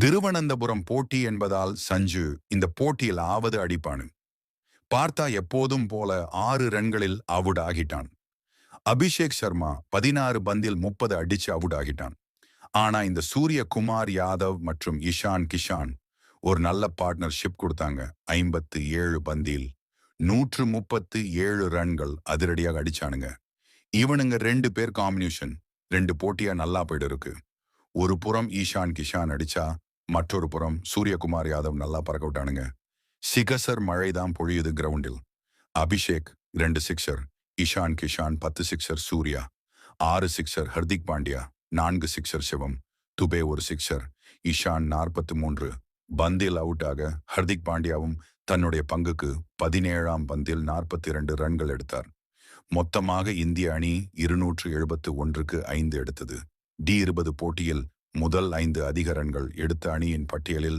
திருவனந்தபுரம் போட்டி என்பதால் சஞ்சு இந்த போட்டியில் ஆவது அடிப்பானு. பார்த்தா எப்போதும் போல 6 ரன்களில் அவுட் ஆகிட்டான். அபிஷேக் சர்மா 16 பந்தில் 30 அடிச்சு அவுட் ஆகிட்டான். ஆனா இந்த சூரியகுமார் யாதவ் மற்றும் இஷான் கிஷான் ஒரு நல்ல பார்ட்னர்ஷிப் கொடுத்தாங்க. 57 பந்தில் 137 ரன்கள் அதிரடியாக அடிச்சானுங்க. இவனுங்க 2 பேர் காம்பினேஷன் 2 போட்டியா நல்லா போயிட்டு இருக்கு. ஒரு புறம் ஈஷான் கிஷான் அடிச்சா மற்றொரு புறம் சூரியகுமார் யாதவ் நல்லா பறக்க விட்டானுங்க. சிகசர் மழைதான் பொழியுது கிரவுண்டில். Abhishek 2 sixer, Ishan Kishan 10 sixer, Surya 6 sixer, Hardik Pandya 4 sixer, Shivam Dube ஒரு சிக்ஸர், இஷான் 43 பந்தில் அவுட் ஆக ஹர்திக் பாண்டியாவும் தன்னுடைய பங்குக்கு 17ஆம் பந்தில் 42 ரன்கள் எடுத்தார். மொத்தமாக இந்திய அணி 271க்கு 5 எடுத்தது. டி20 போட்டியில் முதல் 5 அதிக ரன்கள் எடுத்த அணியின் பட்டியலில்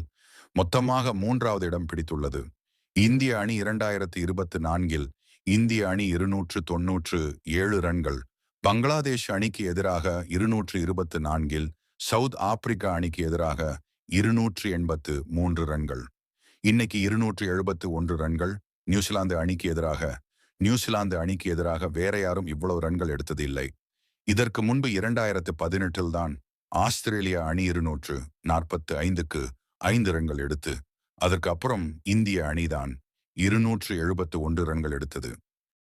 மொத்தமாக 3வது இடம் பிடித்துள்ளது. இந்திய அணி 2024இல் இந்திய அணி 297 ரன்கள், பங்களாதேஷ் அணிக்கு எதிராக 224இல் சவுத் ஆப்பிரிக்கா அணிக்கு எதிராக 283 ரன்கள். இன்னைக்கு 271 ரன்கள் நியூசிலாந்து அணிக்கு எதிராக வேற யாரும் இவ்வளவு ரன்கள் எடுத்தது இல்லை. இதற்கு முன்பு 2018இல் தான் ஆஸ்திரேலியா அணி 245க்கு 5 ரன்கள் எடுத்து, அதற்கு அப்புறம் இந்திய அணிதான் 271 ரன்கள் எடுத்தது.